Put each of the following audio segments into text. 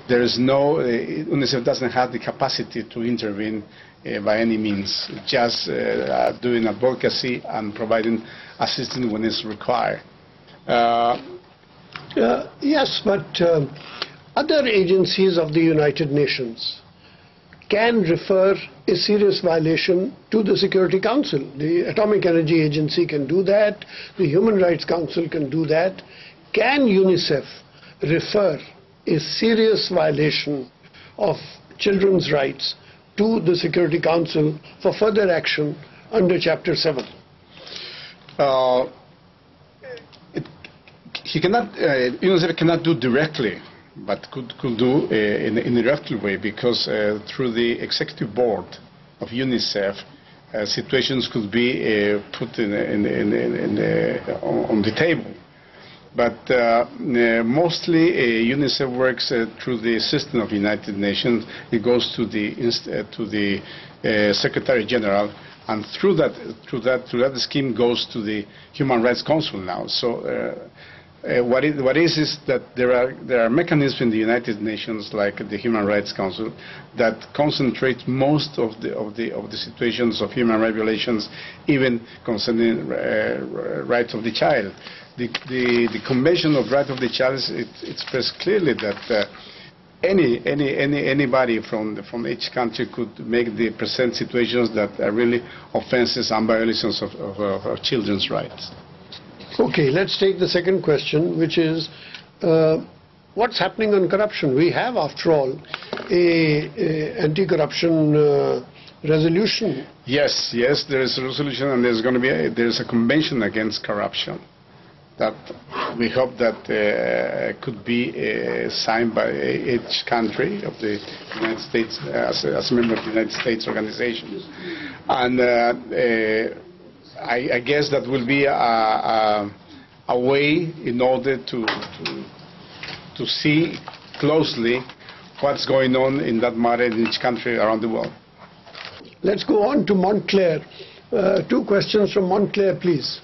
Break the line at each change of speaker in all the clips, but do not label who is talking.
there is no, UNICEF doesn't have the capacity to intervene by any means, just doing advocacy and providing assistance when it's required.
Yes, but other agencies of the United Nations can refer a serious violation to the Security Council. The Atomic Energy Agency can do that. The Human Rights Council can do that. Can UNICEF refer a serious violation of children's rights to the Security Council for further action under Chapter 7?
UNICEF cannot do directly, but could do in an indirect way, because through the executive board of UNICEF, situations could be put on the table. But mostly UNICEF works through the system of United Nations. It goes to the Secretary General, and through that scheme goes to the Human Rights Council now. So what is that there are mechanisms in the United Nations, like the Human Rights Council, that concentrate most of the situations of human rights violations, even concerning rights of the child. The Convention of Rights of the Child, it expresses clearly that anybody from each country could make the present situations that are really offenses and violations of children's rights.
Okay, let's take the second question, which is what's happening on corruption? We have, after all, a anti-corruption resolution. Yes, there is a resolution, and there's a convention against corruption that we hope that could be signed by each country of the United States as a member of the United States organization. And I guess that will be a way in order to see closely what's going on in that matter in each country around the world. Let's go on to Montclair. Two questions from Montclair, please.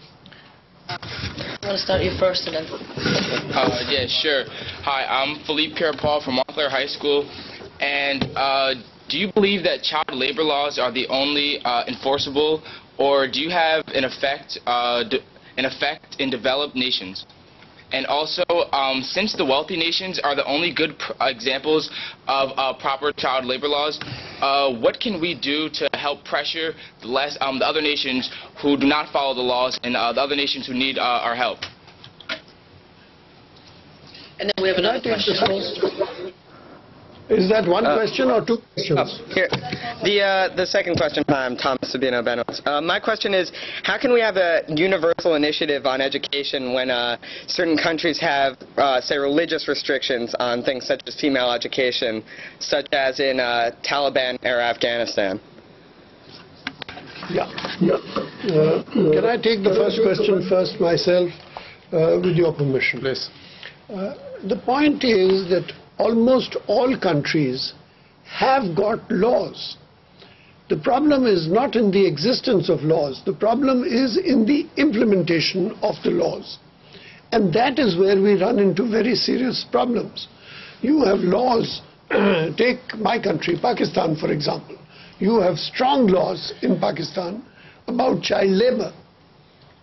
I'm going to start you first and then...
Yeah, sure. Hi, I'm Philippe Pierre-Paul from Montclair High School. And do you believe that child labor laws are the only enforceable, or do you have an effect in developed nations? And also, since the wealthy nations are the only good examples of proper child labor laws, what can we do to help pressure the other nations who do not follow the laws, and the other nations who need our help?
And then we have another question.
Is that one question or two questions?
Here. The second question. Hi, I'm Thomas Sabino Benos. My question is, how can we have a universal initiative on education when certain countries have, say, religious restrictions on things such as female education, such as in Taliban-era Afghanistan?
Yeah. Can I take the first question first myself, with your permission?
Please.
The point is that almost all countries have got laws. The problem is not in the existence of laws. The problem is in the implementation of the laws. And that is where we run into very serious problems. You have laws, take my country, Pakistan, for example. You have strong laws in Pakistan about child labor.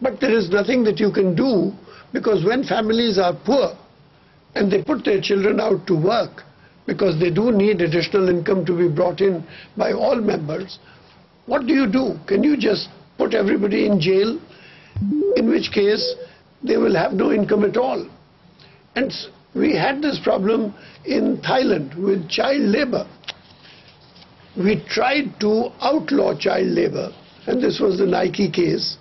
But there is nothing that you can do, because when families are poor, and they put their children out to work because they do need additional income to be brought in by all members, what do you do? Can you just put everybody in jail? In which case, they will have no income at all. And we had this problem in Thailand with child labor. We tried to outlaw child labor, and this was the Nike case.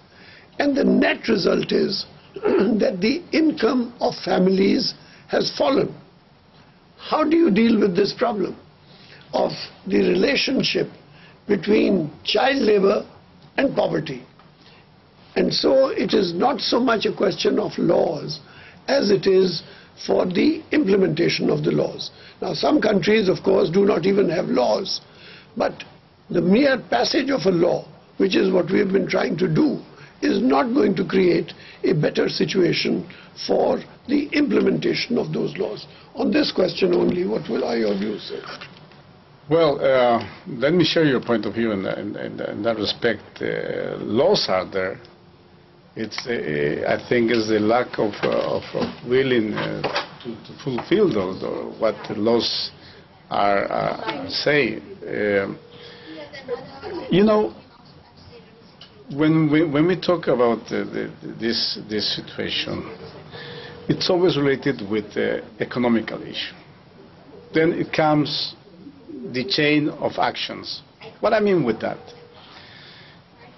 And the net result is that the income of families has fallen. How do you deal with this problem of the relationship between child labor and poverty? And so it is not so much a question of laws as it is for the implementation of the laws. Now, some countries, of course, do not even have laws, but the mere passage of a law, which is what we have been trying to do, is not going to create a better situation for the implementation of those laws. on this question only, what are your views?
Well, let me share your point of view in that respect. Laws are there. It's, I think, is the lack of willing to fulfill those, or what the laws are saying. You know, when we talk about this situation, it's always related with the economical issue. Then it comes the chain of actions. What I mean with that?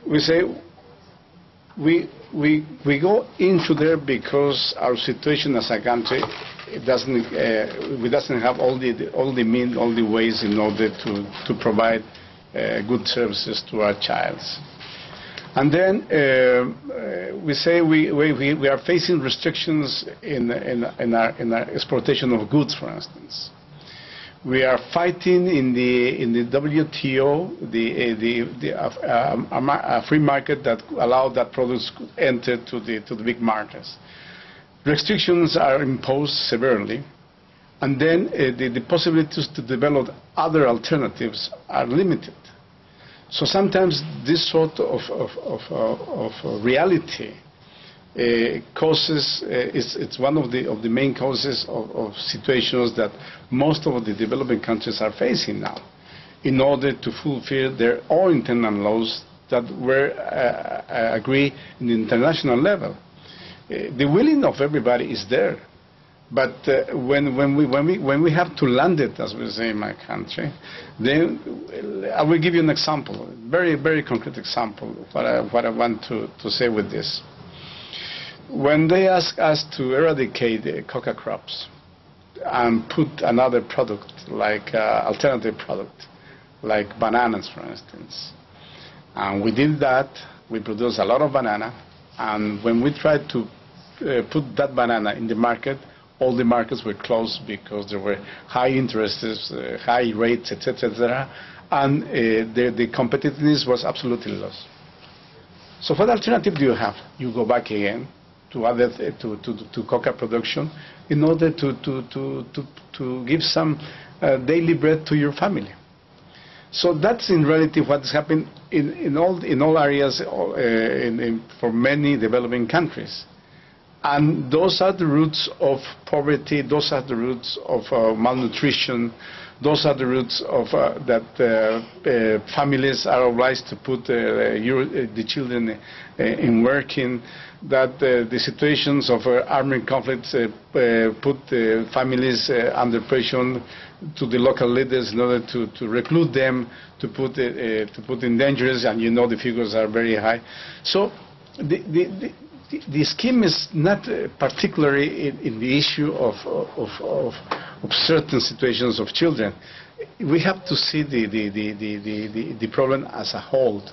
We say we go into there because our situation as a country, we doesn't have all the ways in order to provide good services to our childs. And then we say we are facing restrictions in our exportation of goods, for instance. We are fighting in the WTO, a free market that allowed that products could enter to the big markets. Restrictions are imposed severely, and then the possibilities to develop other alternatives are limited. So sometimes this sort of reality causes, it's one of the main causes of situations that most of the developing countries are facing now, in order to fulfill their own internal laws that were agreed in the international level. The willing of everybody is there, but when we have to land it, as we say in my country, then I will give you an example, very, very concrete example of what I want to say with this. When they ask us to eradicate the coca crops and put another product, like alternative product, like bananas, for instance, and we did that, we produced a lot of banana, and when we tried to put that banana in the market, all the markets were closed because there were high interests, high rates, etc., etc., and the competitiveness was absolutely lost. So what alternative do you have? You go back again to coca production in order to give some daily bread to your family. So that's in reality what's happened in all areas for many developing countries. And those are the roots of poverty, those are the roots of malnutrition, those are the roots of that families are obliged to put the children in working, that the situations of armed conflicts put families under pressure to the local leaders in order to recruit them, to put in dangers, and you know the figures are very high. So the scheme is not particularly in the issue of certain situations of children. We have to see the problem as a whole.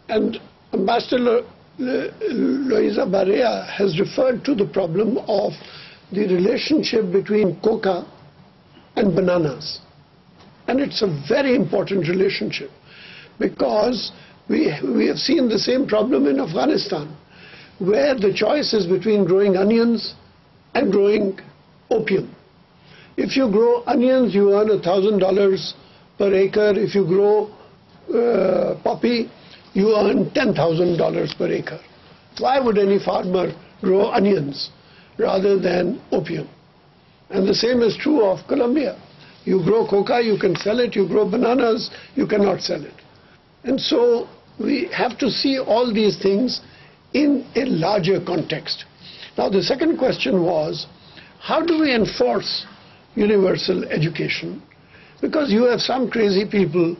And Ambassador Loayza-Barea has referred to the problem of the relationship between coca and bananas. And it's a very important relationship, because we have seen the same problem in Afghanistan, where the choice is between growing onions and growing opium. If you grow onions, you earn $1,000 per acre. If you grow poppy, you earn $10,000 per acre. Why would any farmer grow onions rather than opium? And the same is true of Colombia. You grow coca, you can sell it. You grow bananas, you cannot sell it. And so we have to see all these things in a larger context. Now, the second question was, how do we enforce universal education? Because you have some crazy people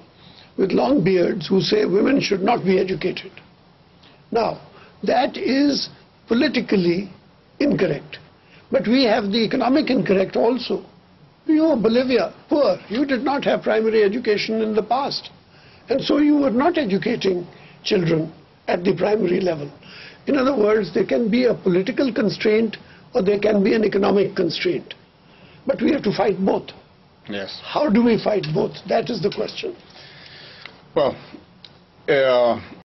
with long beards who say women should not be educated. Now, that is politically incorrect. But we have the economic incorrect also. You know, Bolivia, poor, you did not have primary education in the past. And so you were not educating children at the primary level. In other words, there can be a political constraint or there can be an economic constraint. But we have to fight both.
Yes.
How do we fight both? That is the question.
Well,